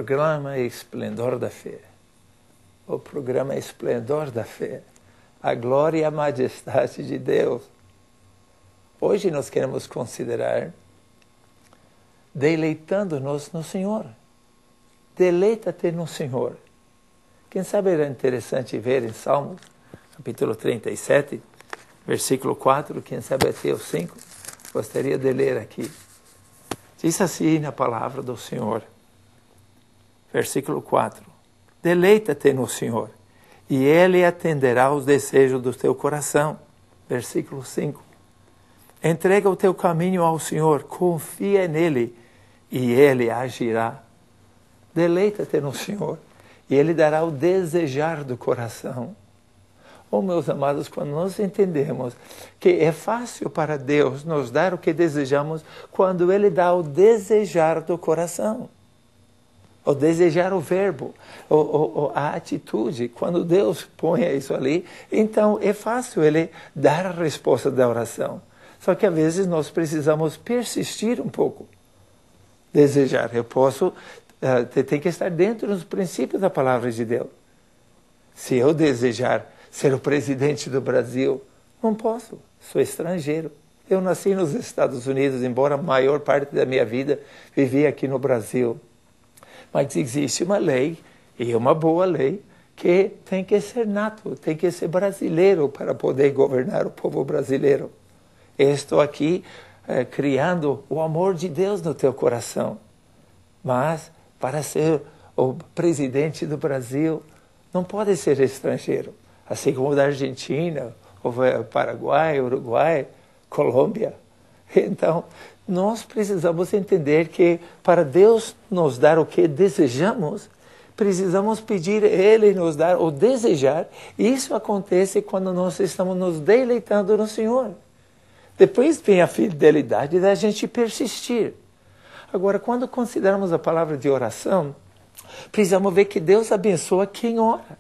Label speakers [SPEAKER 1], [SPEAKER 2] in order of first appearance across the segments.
[SPEAKER 1] programa Esplendor da Fé. O programa Esplendor da Fé. A glória e a majestade de Deus. Hoje nós queremos considerar deleitando-nos no Senhor. Deleita-te no Senhor. Quem sabe era interessante ver em Salmos, capítulo 37, versículo 4, quem sabe até o 5, gostaria de ler aqui. Diz assim na palavra do Senhor, versículo 4, deleita-te no Senhor, e Ele atenderá aos desejos do teu coração. Versículo 5, entrega o teu caminho ao Senhor, confia nele, e Ele agirá. Deleita-te no Senhor, e Ele dará o desejar do coração. Oh, meus amados, quando nós entendemos que é fácil para Deus nos dar o que desejamos, quando Ele dá o desejar do coração. O desejar o verbo, a atitude, quando Deus põe isso ali, então é fácil Ele dar a resposta da oração. Só que às vezes nós precisamos persistir um pouco. Desejar, eu posso... tem que estar dentro dos princípios da palavra de Deus. Se eu desejar ser o presidente do Brasil, não posso, sou estrangeiro. Eu nasci nos Estados Unidos, embora a maior parte da minha vida vivi aqui no Brasil. Mas existe uma lei, e uma boa lei, que tem que ser nato, tem que ser brasileiro para poder governar o povo brasileiro. Eu estou aqui criando o amor de Deus no teu coração. Mas para ser o presidente do Brasil, não pode ser estrangeiro. Assim como da Argentina, ou Paraguai, Uruguai, Colômbia. Então, nós precisamos entender que para Deus nos dar o que desejamos, precisamos pedir a Ele nos dar o desejar. Isso acontece quando nós estamos nos deleitando no Senhor. Depois vem a fidelidade da gente persistir. Agora, quando consideramos a palavra de oração, precisamos ver que Deus abençoa quem ora,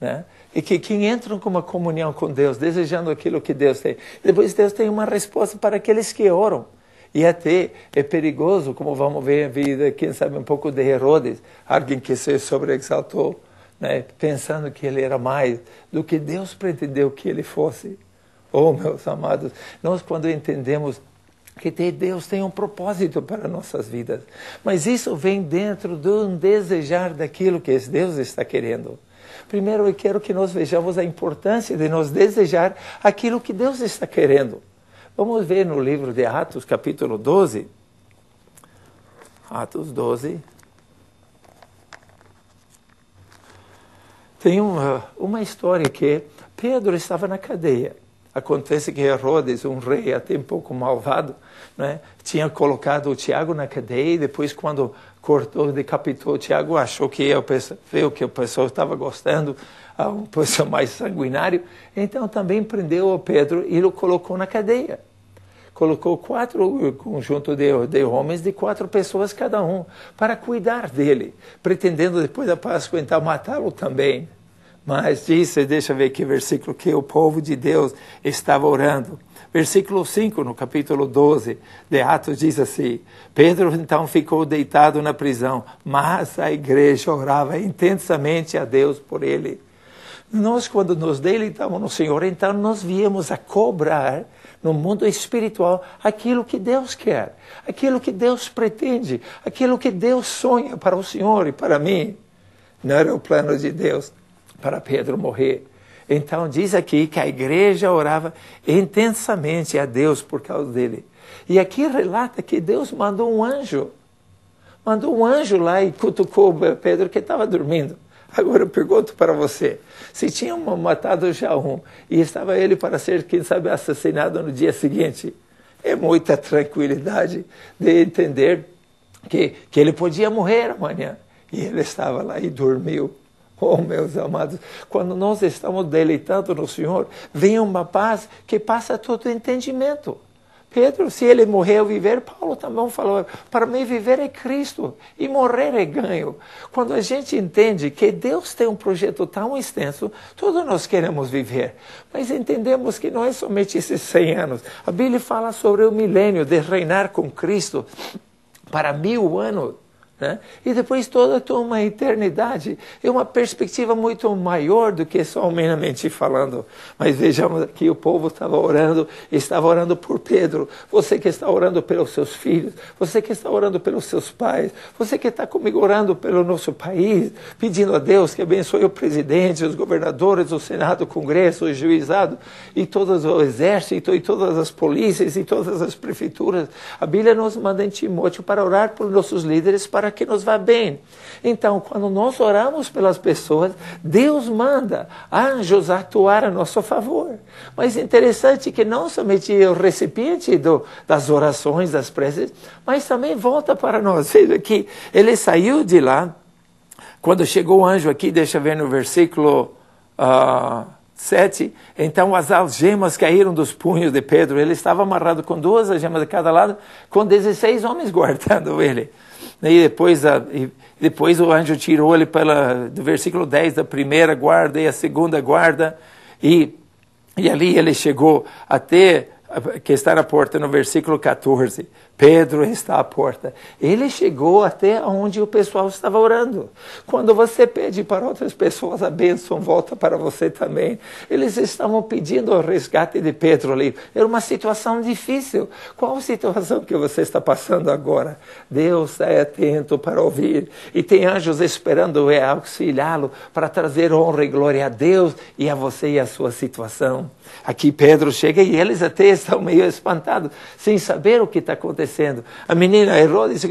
[SPEAKER 1] né? E que quem entra com uma comunhão com Deus, desejando aquilo que Deus tem. Depois Deus tem uma resposta para aqueles que oram. E até é perigoso, como vamos ver a vida, quem sabe, um pouco de Herodes, alguém que se sobreexaltou, né? Pensando que ele era mais do que Deus pretendeu que ele fosse. Oh, meus amados, nós quando entendemos que Deus tem um propósito para nossas vidas. Mas isso vem dentro de um desejar daquilo que Deus está querendo. Primeiro, eu quero que nós vejamos a importância de nós desejar aquilo que Deus está querendo. Vamos ver no livro de Atos, capítulo 12. Atos 12. Tem uma história que Pedro estava na cadeia. Acontece que Herodes, um rei até um pouco malvado, né, tinha colocado o Tiago na cadeia e depois, quando cortou, decapitou o Tiago, achou que viu que o pessoal estava gostando, um pessoal mais sanguinário, então também prendeu o Pedro e o colocou na cadeia. Colocou 4 conjuntos de homens, de 4 pessoas cada um, para cuidar dele, pretendendo depois da Páscoa então matá-lo também. Mas disse, deixa eu ver que versículo que o povo de Deus estava orando. Versículo 5, no capítulo 12 de Atos, diz assim, Pedro então ficou deitado na prisão, mas a igreja orava intensamente a Deus por ele. Nós, quando nos deleitamos no Senhor, então nós viemos a cobrar no mundo espiritual aquilo que Deus quer, aquilo que Deus pretende, aquilo que Deus sonha para o Senhor e para mim. Não era o plano de Deus para Pedro morrer. Então diz aqui que a igreja orava intensamente a Deus por causa dele. E aqui relata que Deus mandou um anjo. Mandou um anjo lá e cutucou Pedro que estava dormindo. Agora eu pergunto para você, se tinham matado já um e estava ele para ser, quem sabe, assassinado no dia seguinte, é muita tranquilidade de entender que ele podia morrer amanhã. E ele estava lá e dormiu. Oh, meus amados, quando nós estamos deleitando no Senhor, vem uma paz que passa todo o entendimento. Pedro, se ele morrer ou viver, Paulo também falou, para mim viver é Cristo e morrer é ganho. Quando a gente entende que Deus tem um projeto tão extenso, todos nós queremos viver, mas entendemos que não é somente esses 100 anos. A Bíblia fala sobre o milênio de reinar com Cristo para 1000 anos. né? E depois toda uma eternidade, é uma perspectiva muito maior do que só humanamente falando. Mas vejamos aqui, o povo estava orando por Pedro. Você que está orando pelos seus filhos, você que está orando pelos seus pais, você que está comigo orando pelo nosso país, pedindo a Deus que abençoe o presidente, os governadores, o Senado, o Congresso, o juizado, e todo o exército, e todas as polícias, e todas as prefeituras. A Bíblia nos manda em Timóteo para orar por nossos líderes, para que nos vá bem. Então, quando nós oramos pelas pessoas, Deus manda anjos atuar a nosso favor. Mas é interessante que não somente o recipiente das orações, das preces, mas também volta para nós. Veja que ele saiu de lá, quando chegou o anjo aqui, deixa eu ver no versículo 7, então as algemas caíram dos punhos de Pedro. Ele estava amarrado com 2 algemas de cada lado, com 16 homens guardando ele. E depois o anjo tirou ele do versículo 10 da primeira guarda e a segunda guarda, e ali ele chegou até que está na porta, no versículo 14. Pedro está à porta. Ele chegou até onde o pessoal estava orando. Quando você pede para outras pessoas, a bênção volta para você também. Eles estavam pedindo o resgate de Pedro ali. Era uma situação difícil. Qual a situação que você está passando agora? Deus está atento para ouvir. E tem anjos esperando auxiliá-lo para trazer honra e glória a Deus e a você e a sua situação. Aqui Pedro chega e eles até estão meio espantados, sem saber o que está acontecendo. A menina Herodes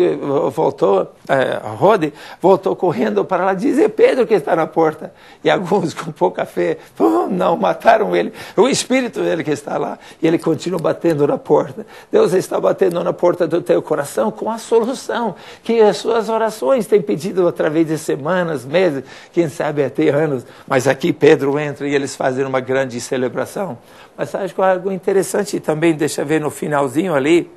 [SPEAKER 1] Rode voltou correndo para lá dizer: Pedro que está na porta. E alguns com pouca fé, não, mataram ele. O espírito dele que está lá. E ele continua batendo na porta. Deus está batendo na porta do teu coração com a solução que as suas orações têm pedido através de semanas, meses, quem sabe até anos. Mas aqui Pedro entra e eles fazem uma grande celebração. Mas acho que algo interessante também, deixa eu ver no finalzinho ali,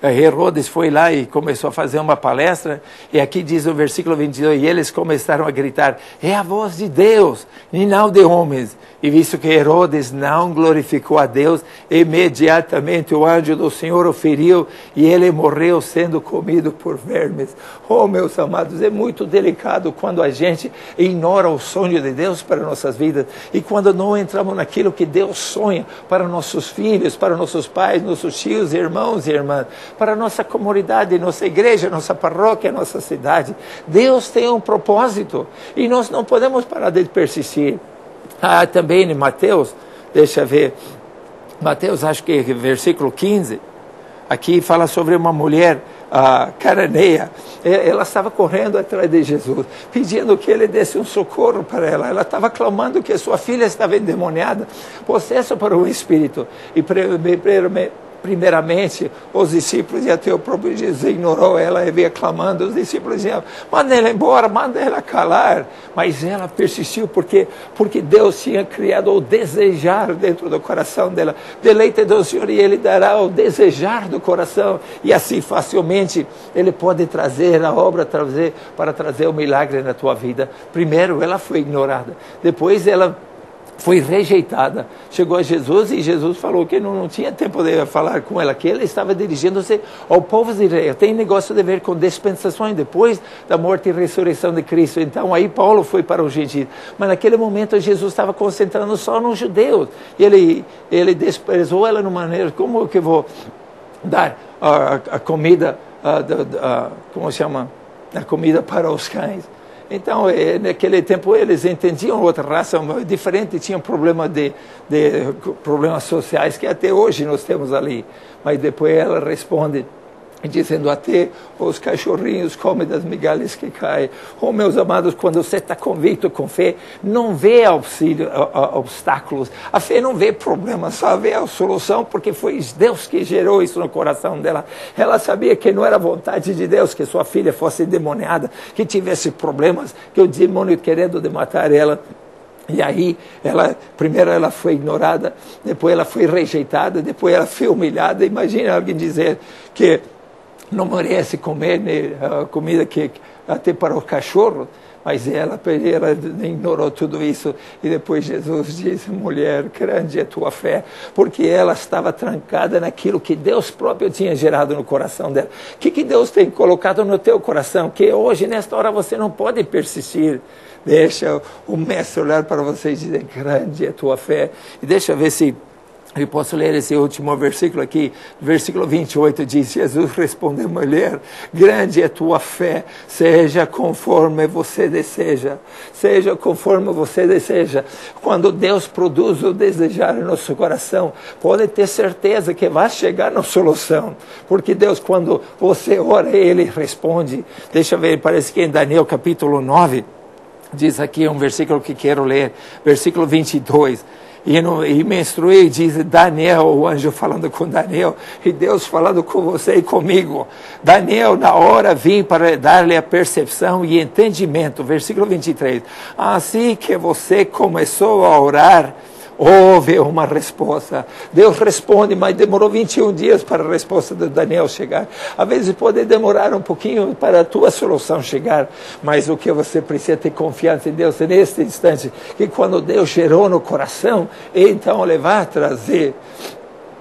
[SPEAKER 1] Herodes foi lá e começou a fazer uma palestra, e aqui diz no versículo 22, e eles começaram a gritar: é a voz de Deus, e não de homens. E visto que Herodes não glorificou a Deus, imediatamente o anjo do Senhor o feriu, e ele morreu sendo comido por vermes. Oh, meus amados, é muito delicado quando a gente ignora o sonho de Deus para nossas vidas, e quando não entramos naquilo que Deus sonha para nossos filhos, para nossos pais, nossos tios, irmãos e irmãs, para a nossa comunidade, nossa igreja, nossa paróquia, nossa cidade. Deus tem um propósito e nós não podemos parar de persistir. Também em Mateus, deixa eu ver, Mateus, acho que versículo 15, aqui fala sobre uma mulher cananeia. Ela estava correndo atrás de Jesus, pedindo que ele desse um socorro para ela. Ela estava clamando que sua filha estava endemoniada, possessa por um espírito. E primeiramente, os discípulos e até o próprio Jesus ignorou ela e veio clamando. Os discípulos diziam: manda ela embora, manda ela calar. Mas ela persistiu porque Deus tinha criado o desejar dentro do coração dela. Deleite do Senhor e Ele dará o desejar do coração. E assim facilmente Ele pode trazer a obra, para trazer o milagre na tua vida. Primeiro ela foi ignorada, depois ela foi rejeitada. Chegou a Jesus e Jesus falou que não tinha tempo de falar com ela, que ele estava dirigindo-se ao povo de Israel. Tem negócio a ver com dispensações depois da morte e ressurreição de Cristo. Então aí Paulo foi para os gentios. Mas naquele momento Jesus estava concentrando só nos judeus. E ele desprezou ela de uma maneira: como que eu vou dar a comida, como se chama? A comida para os cães? Então, naquele tempo, eles entendiam outra raça diferente, tinham problemas sociais que até hoje nós temos ali. Mas depois ela responde, dizendo: até os cachorrinhos comem das migalhas que caem. Oh, meus amados, quando você está convicto com fé, não vê obstáculos. A fé não vê problemas, só vê a solução, porque foi Deus que gerou isso no coração dela. Ela sabia que não era vontade de Deus que sua filha fosse endemoniada, que tivesse problemas, que o demônio querendo matar ela. E aí, primeiro ela foi ignorada, depois ela foi rejeitada, depois ela foi humilhada. Imagina alguém dizer que não merece comer comida que até para o cachorro. Mas ela ignorou tudo isso. E depois Jesus disse: mulher, grande é tua fé. Porque ela estava trancada naquilo que Deus próprio tinha gerado no coração dela. O que Deus tem colocado no teu coração? Que hoje, nesta hora, você não pode persistir. Deixa o mestre olhar para você e dizer: grande é tua fé. E deixa eu ver se eu posso ler esse último versículo aqui. Versículo 28 diz: Jesus respondeu: mulher, grande é tua fé, seja conforme você deseja. Seja conforme você deseja. Quando Deus produz o desejar no nosso coração, pode ter certeza que vai chegar na solução. Porque Deus, quando você ora, Ele responde. Deixa eu ver, parece que em Daniel capítulo 9, diz aqui um versículo que quero ler, versículo 22. E me instruiu, diz Daniel, o anjo falando com Daniel, e Deus falando com você e comigo. Daniel, na hora vim para dar-lhe a percepção e entendimento. Versículo 23. Assim que você começou a orar, houve uma resposta. Deus responde, mas demorou 21 dias para a resposta de Daniel chegar. Às vezes pode demorar um pouquinho para a tua solução chegar, mas o que você precisa ter confiança em Deus é neste instante, que quando Deus gerou no coração, então Ele vai trazer.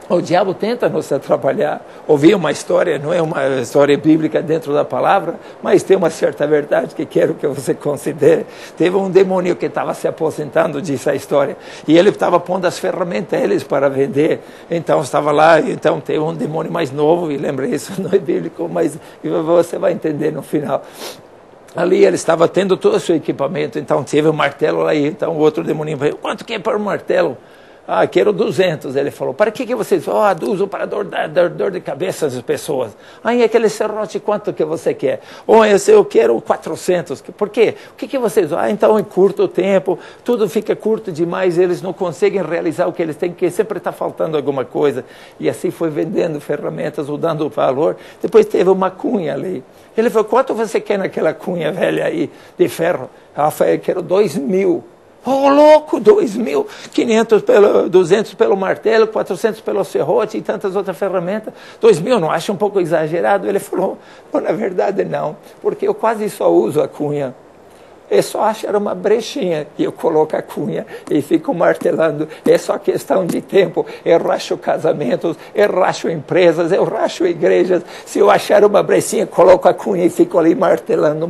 [SPEAKER 1] O diabo tenta nos atrapalhar. Ouvi uma história, não é uma história bíblica dentro da palavra, mas tem uma certa verdade que quero que você considere. Teve um demônio que estava se aposentando, disse a história, e ele estava pondo as ferramentas deles para vender. Então estava lá, então teve um demônio mais novo, e lembra, isso não é bíblico, mas você vai entender no final. Ali ele estava tendo todo o seu equipamento, então teve um martelo lá, e então o outro demônio veio: quanto que é para o martelo? Ah, quero 200. Ele falou: para que vocês? Uso para dor de cabeça das pessoas. Aí aquele serrote, quanto que você quer? Eu quero 400. Por quê? O que vocês? Então em curto tempo, tudo fica curto demais, eles não conseguem realizar o que eles têm, porque sempre está faltando alguma coisa. E assim foi vendendo ferramentas, ou dando valor. Depois teve uma cunha ali. Ele falou: quanto você quer naquela cunha velha aí de ferro? Eu quero 2.000. Louco, 2.000, 200 pelo martelo, 400 pelo serrote e tantas outras ferramentas. 2.000, não acha um pouco exagerado? Ele falou: na verdade não, porque eu quase só uso a cunha. Eu só achar uma brechinha e eu coloco a cunha e fico martelando. É só questão de tempo. Eu racho casamentos, eu racho empresas, eu racho igrejas. Se eu achar uma brechinha, coloco a cunha e fico ali martelando,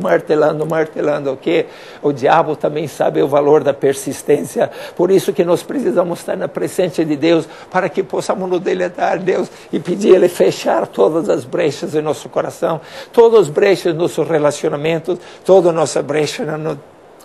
[SPEAKER 1] ok? O diabo também sabe o valor da persistência. Por isso que nós precisamos estar na presença de Deus, para que possamos nos deletar a Deus e pedir Ele fechar todas as brechas em nosso coração, todas as brechas nos nossos relacionamentos, toda a nossa brecha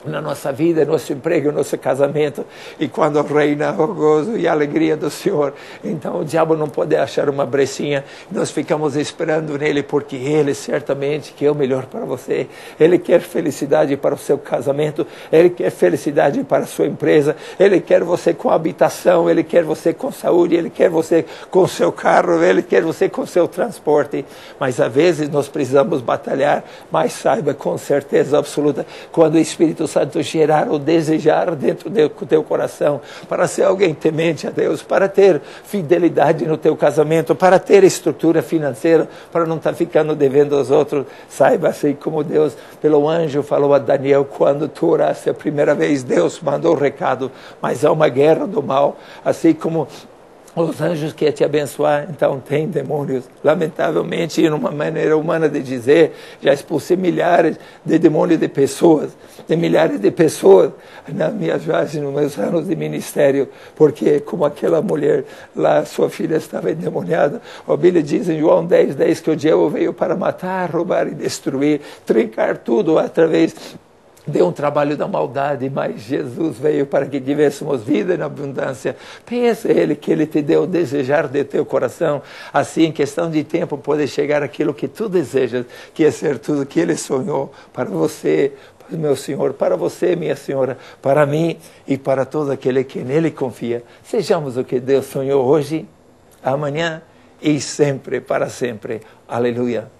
[SPEAKER 1] na nossa vida, nosso emprego, nosso casamento. E quando reina o gozo e a alegria do Senhor, então o diabo não pode achar uma brechinha. Nós ficamos esperando nele, porque Ele certamente quer o melhor para você. Ele quer felicidade para o seu casamento, Ele quer felicidade para a sua empresa, Ele quer você com habitação, Ele quer você com saúde, Ele quer você com seu carro, Ele quer você com seu transporte. Mas às vezes nós precisamos batalhar, mas saiba com certeza absoluta, quando o Espírito Santo gerar ou desejar dentro do teu coração, para ser alguém temente a Deus, para ter fidelidade no teu casamento, para ter estrutura financeira, para não estar ficando devendo aos outros. Saiba, assim como Deus, pelo anjo, falou a Daniel: quando tu oraste a primeira vez, Deus mandou o recado, mas há uma guerra do mal, assim como os anjos querem te abençoar, então tem demônios. Lamentavelmente, numa maneira humana de dizer, já expulsei milhares de demônios de pessoas, de milhares de pessoas, nas minhas viagens, nos meus anos de ministério, porque como aquela mulher lá, sua filha estava endemoniada. A Bíblia diz em João 10:10 que o diabo veio para matar, roubar e destruir, trincar tudo através de um trabalho da maldade, mas Jesus veio para que tivéssemos vida em abundância. Pensa Ele que Ele te deu o desejar de teu coração. Assim, em questão de tempo, pode chegar aquilo que tu desejas, que é ser tudo que Ele sonhou para você, meu Senhor, para você, minha Senhora, para mim e para todo aquele que nele confia. Sejamos o que Deus sonhou hoje, amanhã e sempre, para sempre. Aleluia.